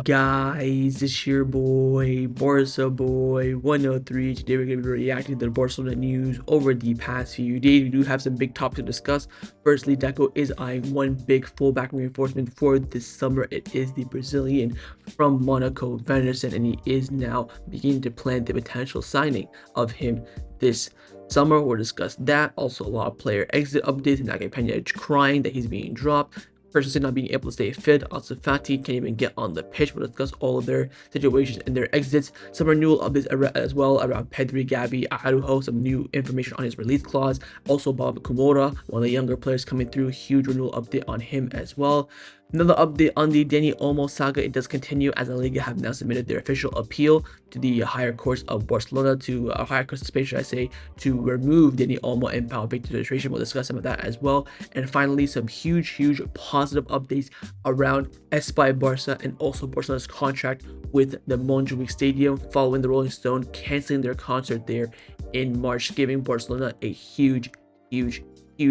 guys? It's your boy, Barca Boy 103. Today we're going to be reacting to the Barcelona news over the past few days. We do have some big topics to discuss. Firstly, Deco is eyeing one big fullback reinforcement for this summer. It is the Brazilian from Monaco, Vanderson, and he is now beginning to plan the potential signing of him this summer. We'll discuss that. Also, a lot of player exit updates. Inaki Pena crying that he's being dropped. Christensen not being able to stay fit. Also, Fati can't even get on the pitch. We'll discuss all of their situations and their exits. Some renewal updates as well around Pedri, Gavi, Araujo. Some new information on his release clause. Also, Kourouma, one of the younger players coming through. Huge renewal update on him as well. Another update on the Dani Olmo saga. It does continue as the Liga have now submitted their official appeal to the higher courts of Barcelona, to higher courts of Spain, should I say, to remove Dani Olmo and Pau Victor's registration. We'll discuss some of that as well. And finally, some huge positive updates around Espai Barca and also Barcelona's contract with the Montjuic Stadium following the Rolling Stone canceling their concert there in March, giving Barcelona a huge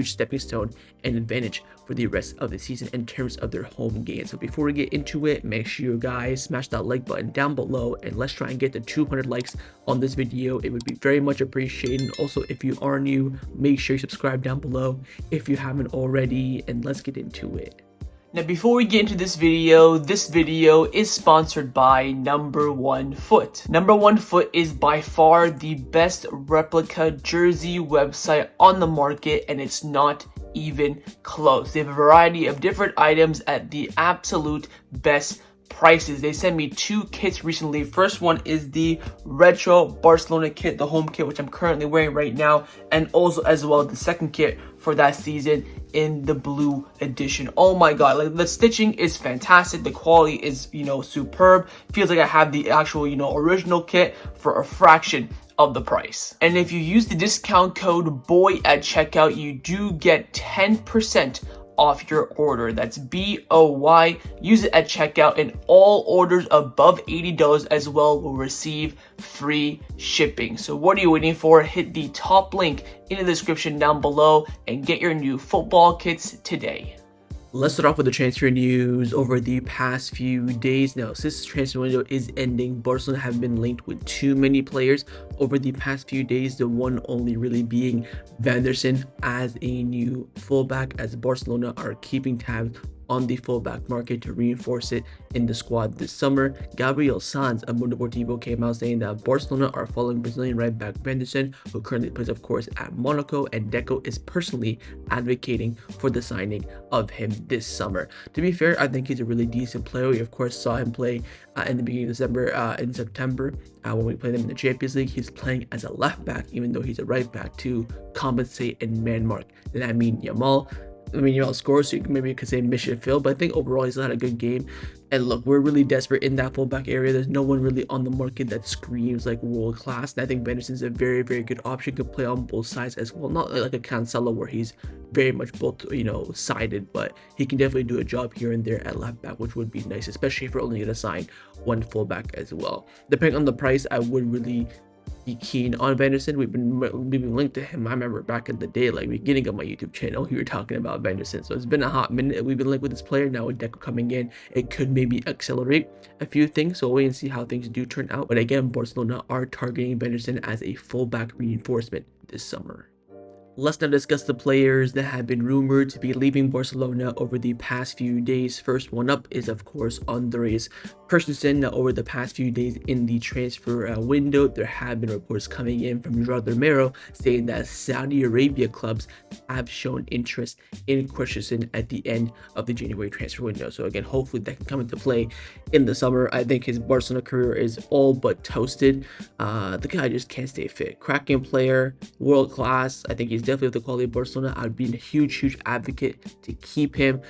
stepping stone and advantage for the rest of the season in terms of their home games. So before we get into it, make sure you guys smash that like button down below and let's try and get to 200 likes on this video. It would be very much appreciated. Also, if you are new, make sure you subscribe down below if you haven't already, and let's get into it. Now, before we get into this video is sponsored by Number One Foot. Number One Foot is by far the best replica jersey website on the market, and it's not even close. They have a variety of different items at the absolute best prices. They sent me two kits recently. First one is the retro Barcelona kit, the home kit, which I'm currently wearing right now, and also as well the second kit for that season in the blue edition. Oh my god, like the stitching is fantastic, the quality is superb. Feels like I have the actual original kit for a fraction of the price. And if you use the discount code BOY at checkout, you do get 10% off your order. That's BOY. Use it at checkout, and all orders above $80 as well will receive free shipping. So what are you waiting for? Hit the top link in the description down below and get your new football kits today. Let's start off with the transfer news over the past few days. Now, since the transfer window is ending, Barcelona have been linked with too many players over the past few days. The one only really being Vanderson as a new fullback, as Barcelona are keeping tabs on the fullback market to reinforce it in the squad this summer. Gabriel Sanz of Mundo Deportivo came out saying that Barcelona are following Brazilian right back Vanderson, who currently plays of course at Monaco, and Deco is personally advocating for the signing of him this summer. To be fair, I think he's a really decent player. We of course saw him play in the beginning of September when we played him in the Champions League. He's playing as a left back even though he's a right back to compensate and man mark Lamine Yamal. Scores, so maybe you could say mission failed, but I think overall he's had a good game. And look, we're really desperate in that fullback area. There's no one really on the market that screams like world class, and I think Vanderson's a very good option. Could play on both sides as well, not like a Cancelo where he's very much both sided, but he can definitely do a job here and there at left back, which would be nice, especially if we're only going to sign one fullback as well. Depending on the price, I would really be keen on Vanderson. We've been linked to him. I remember back in the day, like beginning of my YouTube channel, we were talking about Vanderson. So it's been a hot minute. We've been linked with this player. Now with Deco coming in, it could maybe accelerate a few things. So we'll wait and see how things do turn out. But again, Barcelona are targeting Vanderson as a fullback reinforcement this summer. Let's now discuss the players that have been rumored to be leaving Barcelona over the past few days. First one up is, of course, Andreas Christensen. Now, over the past few days in the transfer window, there have been reports coming in from Gerard Romero saying that Saudi Arabia clubs have shown interest in Christensen at the end of the January transfer window. So again, hopefully that can come into play in the summer. I think his Barcelona career is all but toasted. The guy just can't stay fit. Cracking player, world class. I think he's definitely of the quality of Barcelona. I'd be a huge advocate to keep him,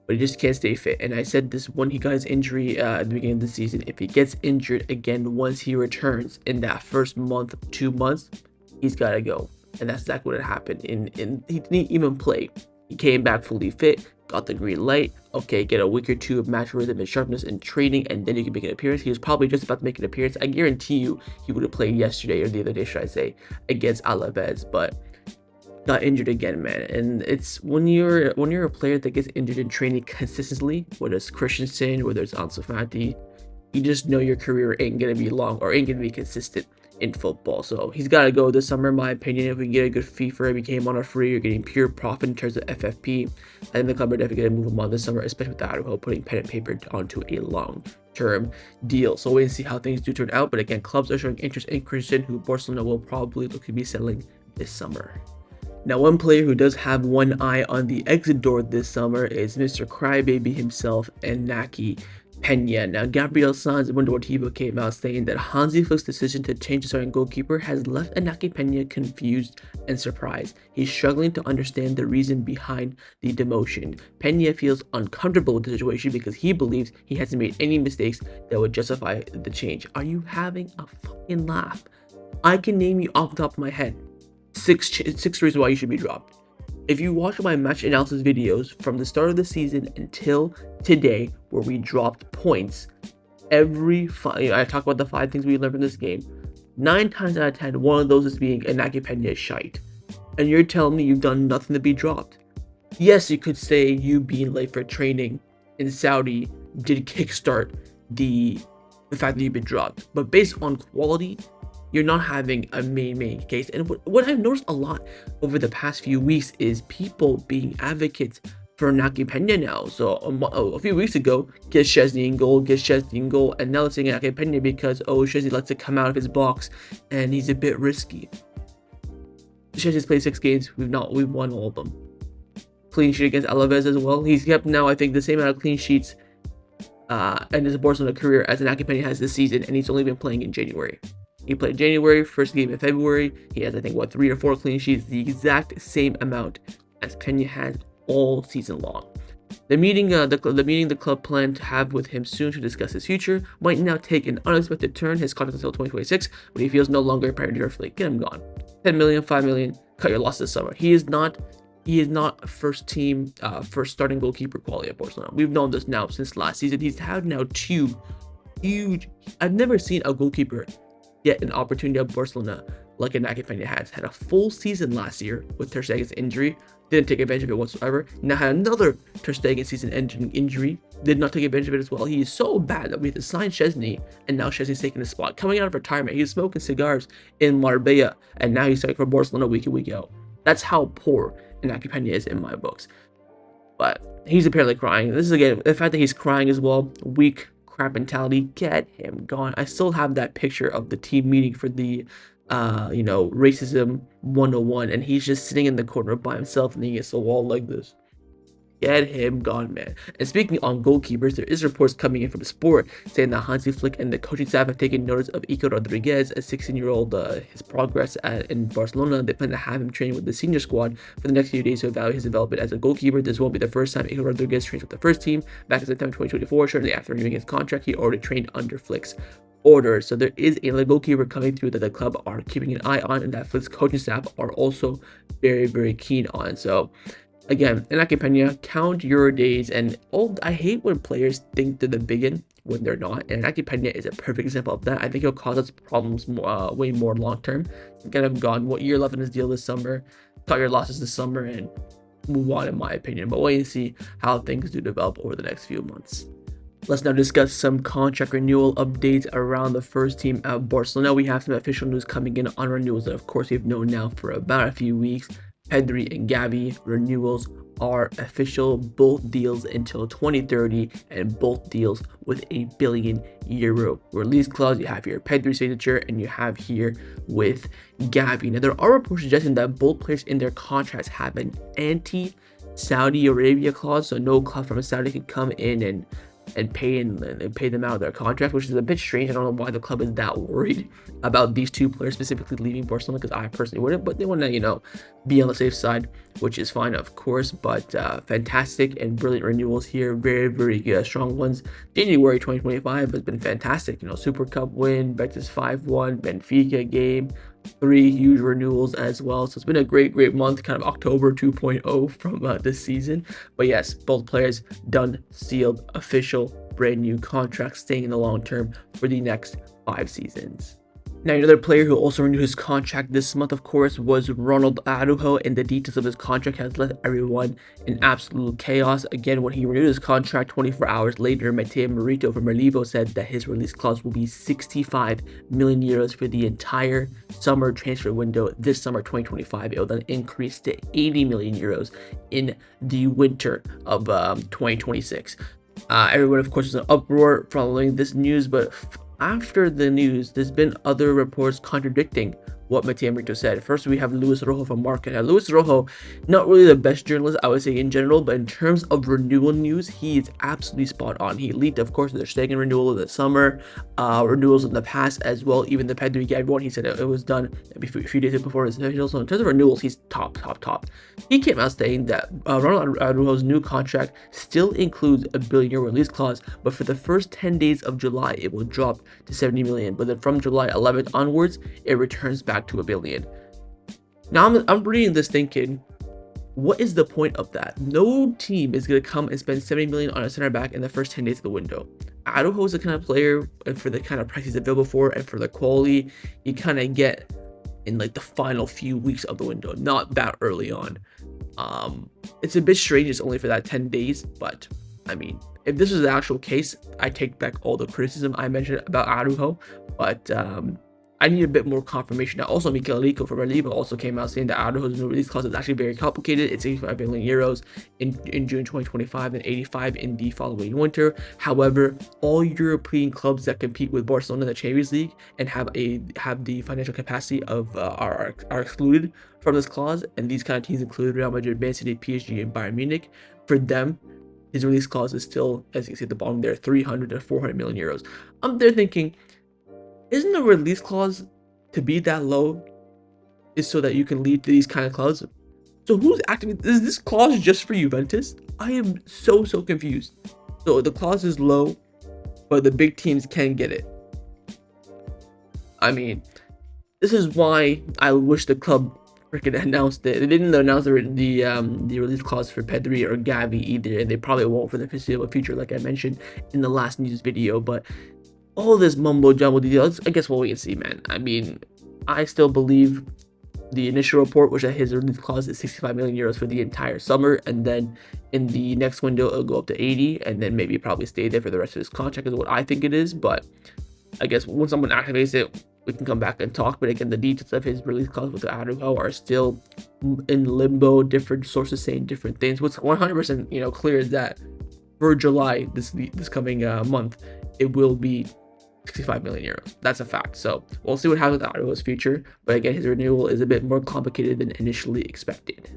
but he just can't stay fit. And I said this when he got his injury at the beginning of the season. If he gets injured again once he returns in that first month, 2 months, he's got to go. And that's exactly what happened. He didn't even play. He came back fully fit, got the green light. Okay, get a week or two of match rhythm and sharpness and training, and then you can make an appearance. He was probably just about to make an appearance. I guarantee you he would have played yesterday, or the other day, should I say, against Alaves. But got injured again, man. And it's when you're a player that gets injured in training consistently, whether it's Christensen, whether it's Ansu Fati, you just know your career ain't gonna be long or ain't gonna be consistent in football. So he's gotta go this summer, in my opinion. If we can get a good fee for him, he came on a free, you're getting pure profit in terms of FFP. I think the club are definitely gonna move him on this summer, especially with the Araujo putting pen and paper onto a long-term deal. So wait and see how things do turn out. But again, clubs are showing interest in Christian, who Barcelona will probably look to be selling this summer. Now, one player who does have one eye on the exit door this summer is Mr. Crybaby himself, Inaki Pena. Now, Gabriel Sanz and Deportivo came out saying that Hansi Flick's decision to change the starting goalkeeper has left Inaki Pena confused and surprised. He's struggling to understand the reason behind the demotion. Pena feels uncomfortable with the situation because he believes he hasn't made any mistakes that would justify the change. Are you having a fucking laugh? I can name you off the top of my head six reasons why you should be dropped. If you watch my match analysis videos from the start of the season until today, where we dropped points every I talk about the 5 things we learned from this game. 9 times out of 10, one of those is being Inaki Pena shite, and you're telling me you've done nothing to be dropped. Yes, you could say you being late for training in Saudi did kickstart the fact that you've been dropped, but based on quality, you're not having a main case. And what I've noticed a lot over the past few weeks is people being advocates for Inaki Pena now. So a few weeks ago, get Szczesny in goal, and now let's say Inaki Pena because Szczesny lets it come out of his box and he's a bit risky. Szczesny's played 6 games, we've won all of them. Clean sheet against Alaves as well. He's kept now, I think, the same amount of clean sheets in his Barcelona career as Inaki Pena has this season, and he's only been playing in January. He played January, first game in February. He has, I think, 3 or 4 clean sheets, the exact same amount as Peña has all season long. The meeting the club planned to have with him soon to discuss his future might now take an unexpected turn. His contract until 2026, when he feels no longer a priority for Fleet. Get him gone. 10 million, 5 million, cut your losses this summer. He is not first team, first starting goalkeeper quality at Barcelona. We've known this now since last season. He's had now 2 huge. I've never seen a goalkeeper get an opportunity at Barcelona like Inaki Pena has. Had a full season last year with Ter Stegen's injury, didn't take advantage of it whatsoever. Now had another Ter Stegen season-ending injury, did not take advantage of it as well. He is so bad that we had to sign Szczesny, and now Szczesny's taking his spot. Coming out of retirement, he was smoking cigars in Marbella, and now he's starting for Barcelona week in, week out. That's how poor Inaki Pena is in my books. But he's apparently crying. This is, again, the fact that he's crying as well, weak crap mentality, get him gone. I still have that picture of the team meeting for the racism 101, and he's just sitting in the corner by himself and he gets a wall like this. Get him gone, man. And speaking on goalkeepers, there is reports coming in from Sport saying that Hansi Flick and the coaching staff have taken notice of Iker Rodriguez, a 16-year-old, his progress in Barcelona. They plan to have him train with the senior squad for the next few days to evaluate his development as a goalkeeper. This won't be the first time Iker Rodriguez trains with the first team. Back in September 2024, shortly after renewing his contract, he already trained under Flick's orders. So there is a goalkeeper coming through that the club are keeping an eye on, and that Flick's coaching staff are also very, very keen on. So again, Inaki Pena, count your days. And I hate when players think they're the biggin when they're not. And Inaki Pena is a perfect example of that. I think he'll cause us problems way more long term. Kind of gone. What year left in his deal this summer? Cut your losses this summer and move on, in my opinion. But wait and see how things do develop over the next few months. Let's now discuss some contract renewal updates around the first team at Barcelona. We have some official news coming in on renewals that, of course, we've known now for about a few weeks. Pedri and Gavi renewals are official, both deals until 2030 and both deals with €1 billion release clause. You have here Pedri's signature and you have here with Gavi. Now there are reports suggesting that both players in their contracts have an anti-Saudi Arabia clause, so no club from Saudi can come in and pay them out of their contract, which is a bit strange. I don't know why the club is that worried about these 2 players specifically leaving Barcelona, because I personally wouldn't, but they want to, be on the safe side, which is fine, of course. But fantastic and brilliant renewals here, very, very strong ones. January 2025 has been fantastic. Super Cup win, Betis 5-1, Benfica game, 3 huge renewals as well. So it's been a great month, kind of October 2.0 from this season. But yes, both players done, sealed, official, brand new contracts, staying in the long term for the next 5 seasons. Now, another player who also renewed his contract this month, of course, was Ronald Araujo, and the details of his contract has left everyone in absolute chaos. Again, when he renewed his contract 24 hours later, Mateo Morito from Relevo said that his release clause will be 65 million euros for the entire summer transfer window this summer 2025. It will then increase to 80 million euros in the winter of 2026. Everyone, of course, was in an uproar following this news, but after the news, there's been other reports contradicting what Mateo Morito said. First, we have Luis Rojo from Marca. Now, Luis Rojo, not really the best journalist, I would say, in general, but in terms of renewal news, he is absolutely spot on. He leaked, of course, the Stegen renewal of the summer, renewals in the past as well. Even the Pedri Gavi one, he said it was done a few days before his official. So in terms of renewals, he's top. He came out saying that Ronald Araujo's new contract still includes a €1 billion release clause, but for the first 10 days of July, it will drop to 70 million. But then from July 11th onwards, it returns back to $1 billion. Now I'm reading this thinking, what is the point of that? No team is going to come and spend 70 million on a center back in the first 10 days of the window. Araujo is the kind of player, and for the kind of price he's available for, and for the quality you kind of get in like the final few weeks of the window, not that early on. It's a bit strange it's only for that 10 days, but I mean, if this was the actual case, I take back all the criticism I mentioned about Araujo, but I need a bit more confirmation. Now, also, Mikel Lico from Liga also came out saying that Araujo's new release clause is actually very complicated. It's 85 million euros in June 2025 and 85 in the following winter. However, all European clubs that compete with Barcelona in the Champions League and have the financial capacity of are excluded from this clause. And these kind of teams include Real Madrid, Man City, PSG, and Bayern Munich. For them, his release clause is still, as you can see at the bottom there, 300 to 400 million euros. I'm there thinking, isn't the release clause to be that low is so that you can lead to these kind of clubs? So who's activating? Is this clause just for Juventus? I am so confused. So the clause is low, but the big teams can get it. I mean, this is why I wish the club freaking announced it. They didn't announce the release clause for Pedri or Gavi either, and they probably won't for the foreseeable future, like I mentioned in the last news video. But all this mumbo jumbo details, I guess we'll wait and see, man. I mean, I still believe the initial report was that his release clause is 65 million euros for the entire summer, and then in the next window it'll go up to 80, and then maybe probably stay there for the rest of his contract is what I think it is. But I guess when someone activates it, we can come back and talk. But again, the details of his release clause with the Araujo are still in limbo. Different sources saying different things. What's 100% clear is that for July, this coming month, it will be 65 million euros. That's a fact. So we'll see what happens with Araujo's future. But again, his renewal is a bit more complicated than initially expected.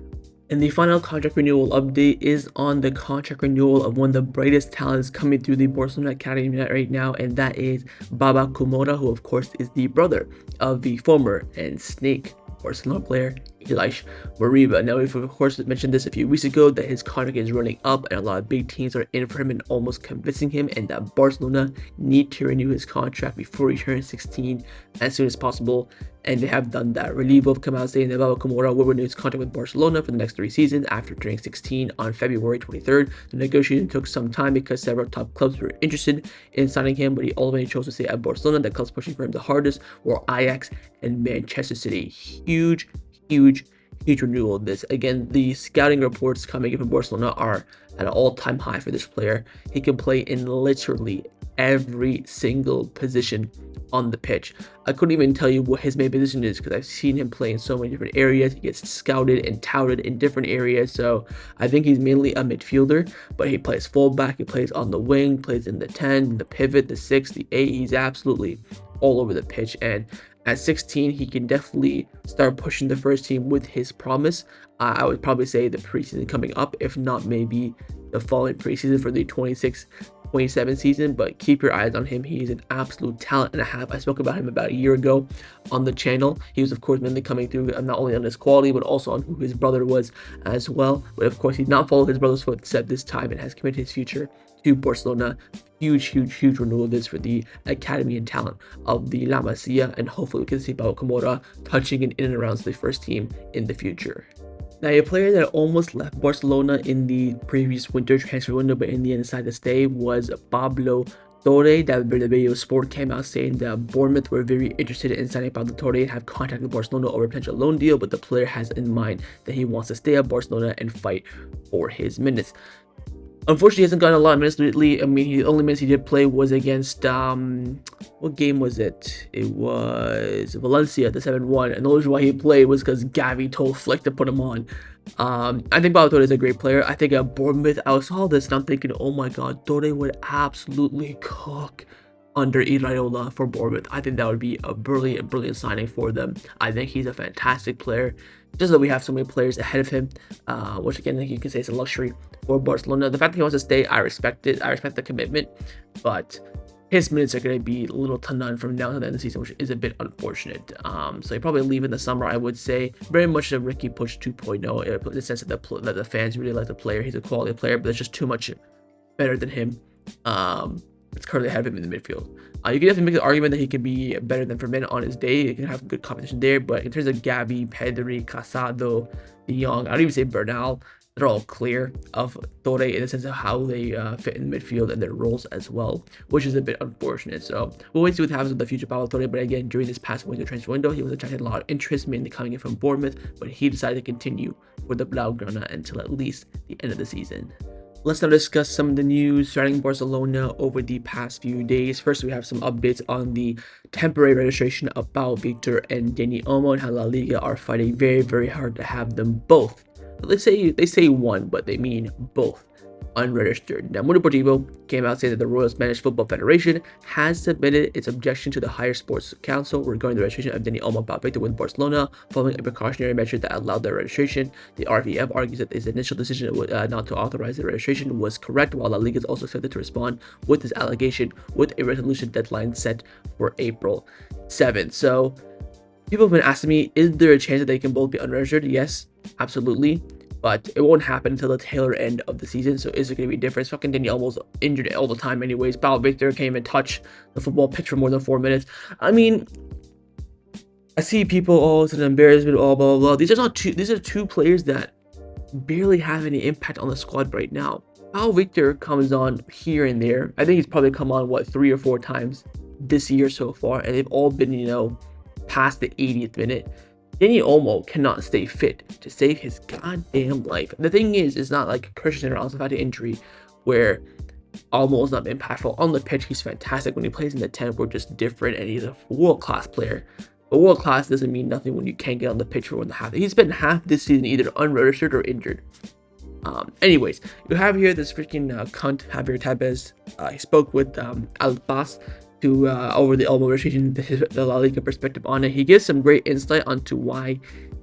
And the final contract renewal update is on the contract renewal of one of the brightest talents coming through the Barcelona Academy right now, and that is Baba Kourouma, who of course is the brother of the former and snake Barcelona player Iñaki Pena. Now, we've of course mentioned this a few weeks ago that his contract is running up and a lot of big teams are in for him and almost convincing him, and that Barcelona need to renew his contract before he turns 16 as soon as possible, and they have done that. Renewal have come out saying that Baba Kourouma will renew his contract with Barcelona for the next 3 seasons after turning 16 on February 23rd. The negotiation took some time because several top clubs were interested in signing him, but he ultimately chose to stay at Barcelona. The clubs pushing for him the hardest were Ajax and Manchester City. Huge renewal of this. Again, the scouting reports coming in from Barcelona are at an all-time high for this player. He can play in literally every single position on the pitch. I couldn't even tell you what his main position is because I've seen him play in so many different areas. He gets scouted and touted in different areas, so I think he's mainly a midfielder, but he plays fullback, he plays on the wing, plays in the 10, the pivot, the 6, the 8. He's absolutely all over the pitch, and at 16, he can definitely start pushing the first team with his promise. I would probably say the preseason coming up, if not maybe the following preseason for the 26-27 season, but keep your eyes on him. He's an absolute talent and a half. I spoke about him about a year ago on the channel. He was, of course, mainly coming through not only on his quality, but also on who his brother was as well. But of course, he did not follow his brother's footsteps this time and has committed his future to Barcelona. Huge renewal of this for the academy and talent of the La Masia, and hopefully we can see Baba Kourouma touching in and around the first team in the future. Now, a player that almost left Barcelona in the previous winter transfer window, but in the end decided to stay, was Pablo Torre, that the video sport came out saying that Bournemouth were very interested in signing Pablo Torre and have contacted Barcelona over a potential loan deal, but the player has in mind that he wants to stay at Barcelona and fight for his minutes. Unfortunately, he hasn't gotten a lot of minutes lately. I mean, the only minutes he did play was against, what game was it? It was Valencia, the 7-1. And the only reason why he played was because Gavi told Flick to put him on. I think Pablo Torre is a great player. I think at Bournemouth, I saw this and I'm thinking, oh my God, Torre would absolutely cook under Iraola for Bournemouth. I think that would be a brilliant signing for them. I think he's a fantastic player. Just that we have so many players ahead of him, which again, you can say it's a luxury for Barcelona. The fact that he wants to stay, I respect it. I respect the commitment, but his minutes are going to be little to none from now to the end of the season, which is a bit unfortunate. So he probably leave in the summer, I would say. Very much a Ricky Push 2.0 in the sense that the fans really like the player. He's a quality player, but there's just too much better than him. It's currently ahead of him in the midfield. You can definitely make the argument that he can be better than Fermin on his day. He can have good competition there, but in terms of Gavi, Pedri, Casado, De Jong, I don't even say Bernal, they're all clear of Torre in the sense of how they fit in the midfield and their roles as well, which is a bit unfortunate. So we'll wait to see what happens with the future Pablo Torre. But again, during this past winter transfer window, he was attracting a lot of interest, mainly coming in from Bournemouth, but he decided to continue for the Blaugrana until at least the end of the season. Let's now discuss some of the news surrounding Barcelona over the past few days. First, we have some updates on the temporary registration of Pau Victor and Dani Olmo and how La Liga are fighting very hard to have them both. Let's say they say one, but they mean both unregistered. Now, Mundo Deportivo came out saying that the Royal Spanish Football Federation has submitted its objection to the Higher Sports Council regarding the registration of Dani Olmo and Pau Victor with Barcelona, following a precautionary measure that allowed their registration. The RVF argues that its initial decision not to authorize the registration was correct, while La Liga is also expected to respond with this allegation with a resolution deadline set for April 7th. So, people have been asking me, is there a chance that they can both be unregistered? Yes, absolutely. But it won't happen until the tail end of the season. So is it going to be different? Fucking Dani Olmo's injured all the time anyways. Pau Victor can't even touch the football pitch for more than 4 minutes. I mean, I see people, oh, it's an embarrassment, blah, blah, blah. These are two players that barely have any impact on the squad right now. Pau Victor comes on here and there. I think he's probably come on, 3 or 4 times this year so far. And they've all been, past the 80th minute. Dani Olmo cannot stay fit to save his goddamn life. The thing is, it's not like Christensen or also had an injury where Olmo has not been impactful. On the pitch, he's fantastic. When he plays in the 10, we're just different, and he's a world-class player. But world-class doesn't mean nothing when you can't get on the pitch for 1.5. He's spent half this season either unregistered or injured. Anyways, you have here this freaking cunt, Javier Tebas. He spoke with Al-Bas to over the Olmo registration, the La Liga perspective on it. He gives some great insight onto why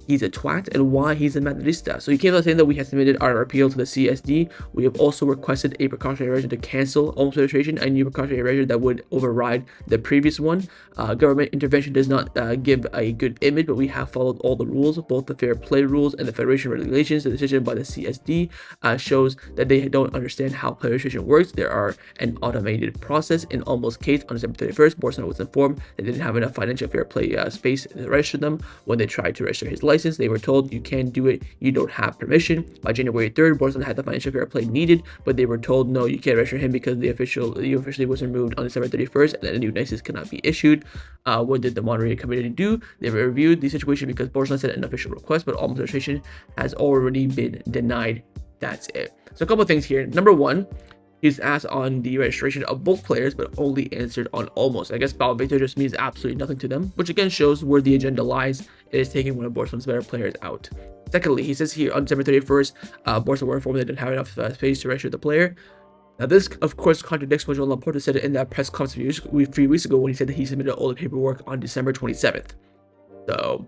he's a twat and why he's a Madridista. So he came out saying that we have submitted our appeal to the CSD. We have also requested a precautionary measure to cancel Olmo's registration, a new precautionary measure that would override the previous one. Government intervention does not give a good image, but we have followed all the rules, both the fair play rules and the federation regulations. The decision by the CSD shows that they don't understand how player registration works. There are an automated process. In Olmo's case, on December 31st, Barcelona was informed they didn't have enough financial fair play space to register them. When they tried to register his license, they were told you can't do it, you don't have permission. By January 3rd, Barcelona had the financial fair play needed, but they were told no, you can't register him because the officially was removed on December 31st and a new license cannot be issued. What did the monitoring committee do? They reviewed the situation because Barcelona sent an official request, but Olmo's registration has already been denied. That's it. So a couple of things here. Number one, he's asked on the registration of both players, but only answered on Olmo. I guess Pau Victor just means absolutely nothing to them, which again shows where the agenda lies. It is taking one of Barcelona's better players out. Secondly, he says here on December 31st, Barcelona were informed they didn't have enough space to register the player. Now this, of course, contradicts what Joan Laporta said in that press conference a few weeks ago when he said that he submitted all the paperwork on December 27th. So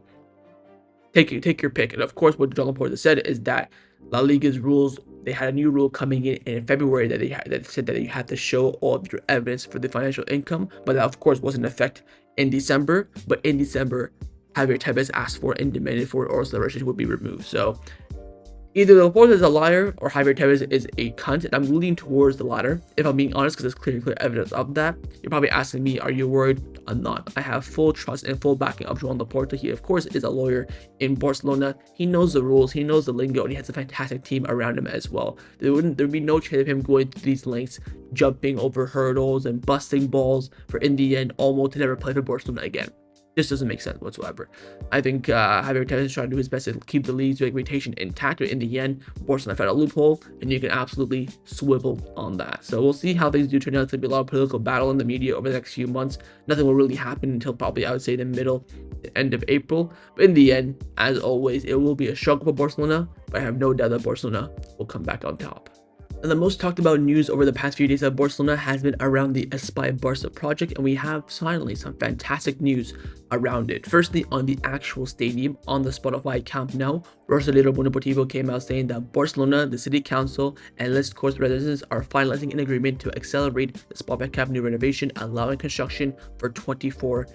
take your pick. And of course, what Joan Laporta said is that La Liga's rules, they had a new rule coming in February that said that you had to show all of your evidence for the financial income, but that of course was in effect in December. But in December, Javier Tebas asked for and demanded for it, or else the registration would be removed. So Either Laporta is a liar or Javier Tebas is a cunt, and I'm leaning towards the latter, if I'm being honest, because there's clear evidence of that. You're probably asking me, are you worried? I'm not. I have full trust and full backing of Joan Laporta. He, of course, is a lawyer in Barcelona. He knows the rules, he knows the lingo, and he has a fantastic team around him as well. There'd be no chance of him going through these lengths, jumping over hurdles and busting balls for, in the end, Olmo to never play for Barcelona again. This doesn't make sense whatsoever. I think Javier Tebas is trying to do his best to keep the league's reputation intact, but in the end, Barcelona found a loophole, and you can absolutely swivel on that. So we'll see how things do turn out. It's going to be a lot of political battle in the media over the next few months. Nothing will really happen until probably, I would say, the end of April. But in the end, as always, it will be a struggle for Barcelona, but I have no doubt that Barcelona will come back on top. And the most talked about news over the past few days of Barcelona has been around the Espai Barca project, and we have finally some fantastic news around it. Firstly, on the actual stadium, on the Spotify Camp Nou, Rosalero Deportivo came out saying that Barcelona, the city council, and Les Corts residents are finalizing an agreement to accelerate the Spotify Camp Nou renovation, allowing construction for 24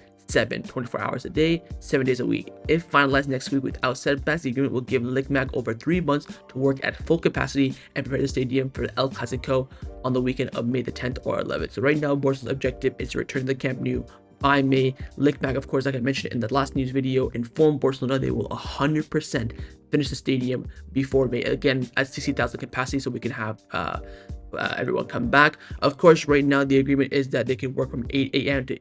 hours a day, 7 days a week. If finalized next week without setbacks, the agreement will give LICMAC over 3 months to work at full capacity and prepare the stadium for El Clasico on the weekend of May the 10th or 11th. So right now, Barcelona's objective is to return to the Camp Nou by May. LICMAC, of course, like I mentioned in the last news video, informed Barcelona they will 100% finish the stadium before May, again at 60,000 capacity, so we can have everyone come back. Of course, right now the agreement is that they can work from 8 a.m. to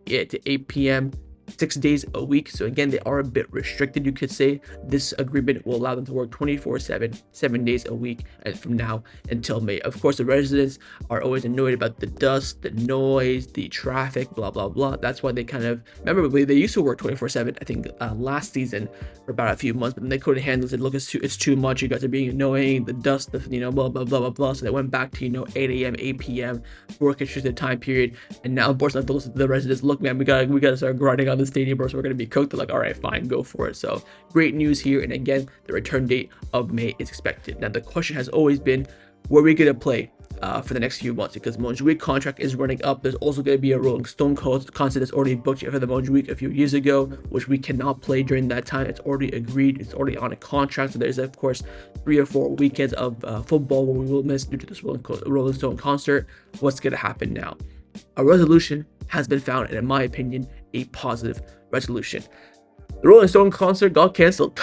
8 p.m. 6 days a week. So again, they are a bit restricted, you could say. This agreement will allow them to work 24/7, 7 days a week, and from now until May. Of course, the residents are always annoyed about the dust, the noise, the traffic, blah blah blah. That's why they kind of, remember, they used to work 24/7, I think last season for about a few months, but then they couldn't handle it. Look, it's too much, you guys are being annoying, the dust, blah blah blah blah blah. So they went back to 8 a.m. 8 p.m. work restricted time period. And now Barcelona told the residents, look man, we gotta start grinding on the stadium, bro, so we're gonna be cooked. They're like, all right, fine, go for it. So great news here. And again, the return date of May is expected. Now the question has always been, where are we gonna play for the next few months? Because Montjuic contract is running up. There's also going to be a Rolling Stone concert that's already booked for the Montjuic a few years ago, which we cannot play during that time. It's already agreed, it's already on a contract. So there's of course 3 or 4 weekends of football where we will miss due to this Rolling Stone concert. What's going to happen now? A resolution has been found, and in my opinion, a positive resolution. The Rolling Stone concert got cancelled.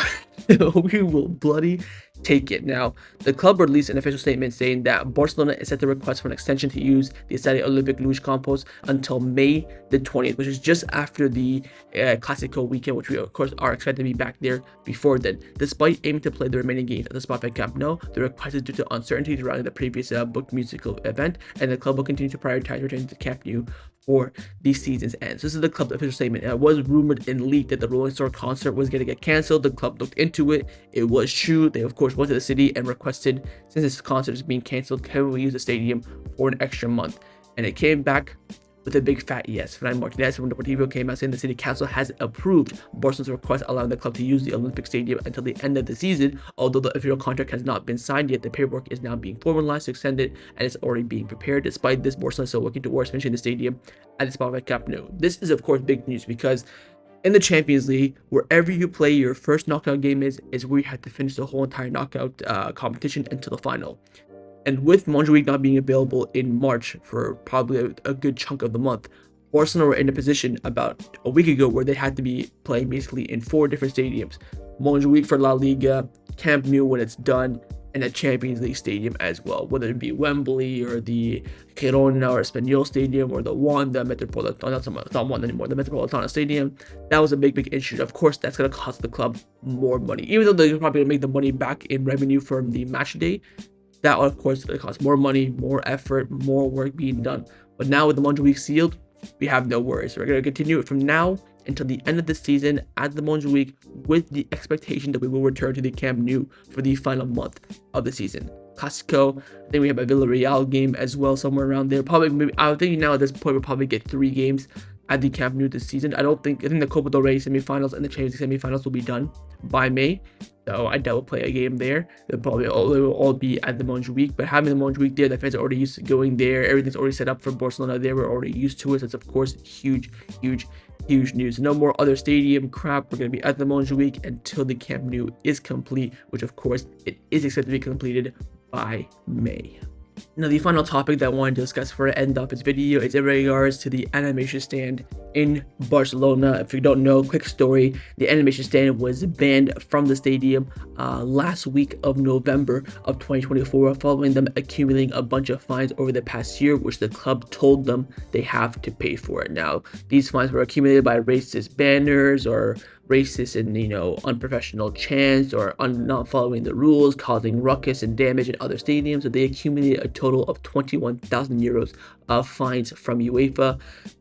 We will bloody take it. Now, the club released an official statement saying that Barcelona is set to request for an extension to use the Estadio Olympic Luis Campos until May the 20th, which is just after the Clasico weekend, which we of course are expected to be back there before then. Despite aiming to play the remaining games at the Spotify Camp Nou, the request is due to uncertainty surrounding the previous booked musical event, and the club will continue to prioritize returning to the Camp Nou for the season's end. So this is the club's official statement. It was rumored and leaked that the Rolling Stone concert was going to get cancelled. The club looked into it. It was true. They of course went to the city and requested, since this concert is being cancelled, can we use the stadium for an extra month? And it came back with a big fat yes. Fernando Martinez from Deportivo came out saying the city council has approved Barcelona's request, allowing the club to use the Olympic Stadium until the end of the season. Although the official contract has not been signed yet, the paperwork is now being formalized to extend it, and it's already being prepared. Despite this, Barcelona is still working towards finishing the stadium at the Spotify Camp Nou. This is of course big news, because in the Champions League, wherever you play your first knockout game is where you have to finish the whole entire knockout competition until the final. And with Montjuic not being available in March for probably a good chunk of the month, Barcelona were in a position about a week ago where they had to be playing basically in 4 different stadiums. Montjuic for La Liga, Camp Nou when it's done, and a Champions League stadium as well, whether it be Wembley or the Girona or Espanyol Stadium or the Wanda Metropolitano, it's not Wanda anymore, the Metropolitano Stadium. That was a big issue. Of course, that's going to cost the club more money, even though they're probably going to make the money back in revenue from the match day. That of course it costs more money, more effort, more work being done. But now with the Montjuic sealed, we have no worries. We're going to continue it from now until the end of the season at the Montjuic, with the expectation that we will return to the Camp Nou for the final month of the season. Clasico, I think we have a Villarreal game as well, somewhere around there. Probably, maybe, I think now at this point we'll probably get 3 games. at the Camp Nou this season. I think the Copa del Rey semifinals and the Champions League semifinals will be done by May. So I doubt we'll play a game there. They will all be at the Montjuic. But having the Montjuic there, the fans are already used to going there. Everything's already set up for Barcelona there. We're already used to it. So it's, of course, huge news. No more other stadium crap. We're going to be at the Montjuic until the Camp Nou is complete, which, of course, it is expected to be completed by May. Now, the final topic that I wanted to discuss for the end of this video is in regards to the animation stand in Barcelona. If you don't know, quick story, the animation stand was banned from the stadium last week of November of 2024, following them accumulating a bunch of fines over the past year, which the club told them they have to pay for it. Now, these fines were accumulated by racist banners or racist and unprofessional chants or not following the rules, causing ruckus and damage in other stadiums. So they accumulated a total of 21,000 euros of fines from UEFA.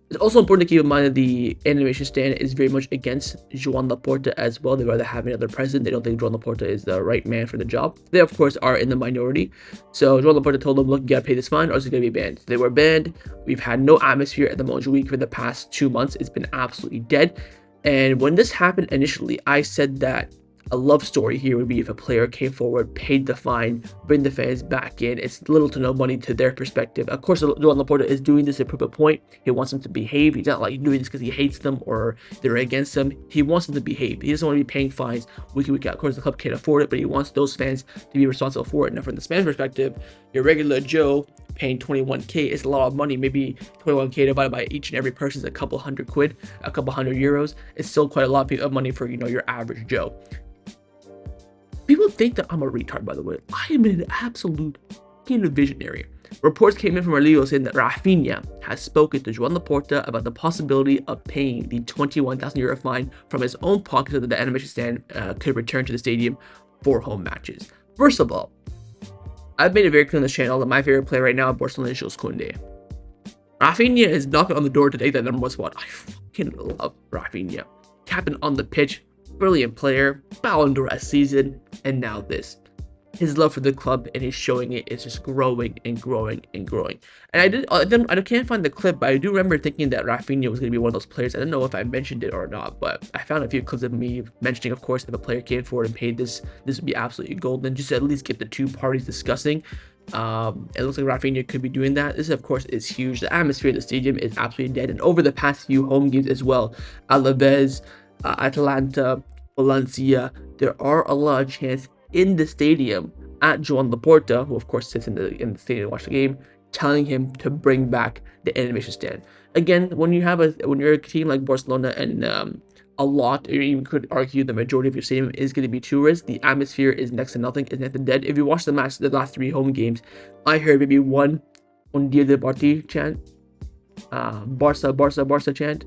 It's also important to keep in mind that the animation stand is very much against Joan Laporta as well. They'd rather have another president. They don't think Joan Laporta is the right man for the job. They, of course, are in the minority. So Joan Laporta told them, look, you gotta pay this fine or it's gonna be banned. They were banned. We've had no atmosphere at the Montjuic for the past 2 months. It's been absolutely dead. And when this happened initially, I said that a love story here would be if a player came forward, paid the fine, bring the fans back in. It's little to no money to their perspective. Of course, Joan Laporta is doing this to prove a point. He wants them to behave. He's not like doing this because he hates them or they're against him. He wants them to behave. He doesn't want to be paying fines week in, week out. Of course, the club can't afford it, but he wants those fans to be responsible for it. Now, from the Spanish perspective, your regular Joe paying 21k is a lot of money. Maybe 21k divided by each and every person is a couple hundred quid, a couple hundred euros. It's still quite a lot of money for your average Joe. People think that I'm a retard, by the way. I am an absolute visionary. Reports came in from our legal saying that Rafinha has spoken to Joan Laporta about the possibility of paying the 21,000 euro fine from his own pocket so that the animation stand could return to the stadium for home matches. First of all, I've made it very clear on this channel that my favorite player right now is Barcelona Jules Koundé. Rafinha is knocking on the door to take that number one spot. I fucking love Rafinha. Captain on the pitch, brilliant player, Ballon d'Or season, and now this. His love for the club and he's showing it is just growing and growing and growing. And I can't find the clip, but I do remember thinking that Rafinha was going to be one of those players. I don't know if I mentioned it or not, but I found a few clips of me mentioning, of course, if a player came forward and paid this would be absolutely golden. Just to at least get the two parties discussing. It looks like Rafinha could be doing that. This, of course, is huge. The atmosphere of the stadium is absolutely dead. And over the past few home games as well, Alaves, Atalanta, Valencia, there are a lot of chants in the stadium at Joan Laporta, who of course sits in the stadium to watch the game, telling him to bring back the animation stand. Again, when you're a team like Barcelona and a lot, or you even could argue the majority of your stadium is going to be tourists, the atmosphere is next to nothing, is next to dead. If you watch the last 3 home games, I heard maybe one Un Dia de Party chant, Barca, Barca, Barca chant,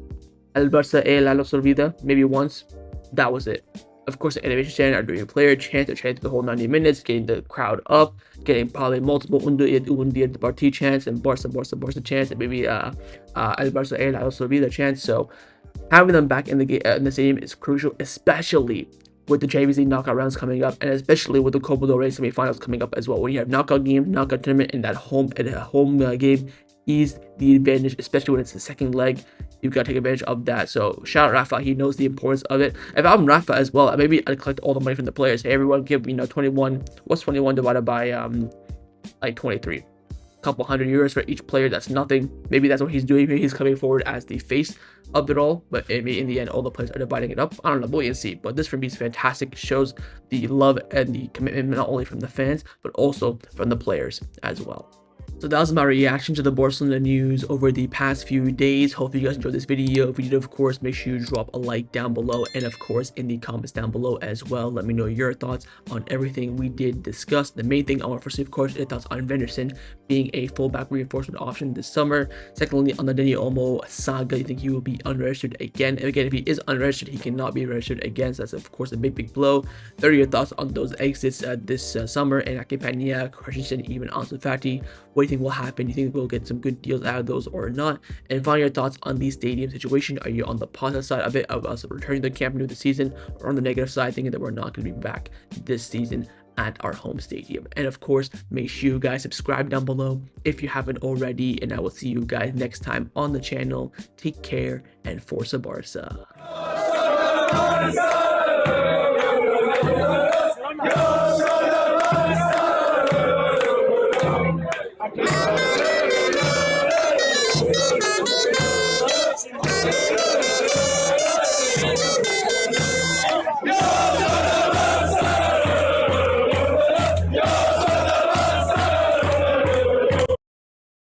El Barça la los olvida, maybe once. That was it. Of course, the animation stand are doing a player chant, they're chanting the whole 90 minutes, getting the crowd up, getting probably multiple Un Dia de Party chants and Barca, Barca, Barca chants, and maybe El Barça la los olvida chants. So having them back in the stadium is crucial, especially with the Champions League knockout rounds coming up, and especially with the Copa del Rey semifinals coming up as well. When you have knockout games, knockout tournament, and that home game is the advantage, especially when it's the second leg. You've got to take advantage of that. So shout out Rafa, he knows the importance of it. If I'm Rafa as well, maybe I'd collect all the money from the players. Hey, everyone give 21. What's 21 divided by like 23? A couple hundred euros for each player. That's nothing. Maybe that's what he's doing. Maybe he's coming forward as the face of it all. But maybe in the end, all the players are dividing it up. I don't know. We'll see. But this for me is fantastic. It shows the love and the commitment not only from the fans, but also from the players as well. So that was my reaction to the Barcelona news over the past few days. Hopefully you guys enjoyed this video. If you did, of course, make sure you drop a like down below, and of course in the comments down below as well. Let me know your thoughts on everything we did discuss. The main thing I want to see, of course, is thoughts on Vanderson being a fullback reinforcement option this summer. Secondly, on the Dani Olmo saga, you think he will be unregistered again? And again, if he is unregistered, he cannot be registered again. So that's of course a big blow. What are your thoughts on those exits this summer? Inaki Pena, Christensen, even Ansu Fati. What do you think will happen? Do you think we'll get some good deals out of those or not? And finally, your thoughts on the stadium situation. Are you on the positive side of it, of us returning to the Camp Nou this season, or on the negative side, thinking that we're not going to be back this season at our home stadium. And of course, make sure you guys subscribe down below if you haven't already, and I will see you guys next time on the channel. Take care and Forza Barca.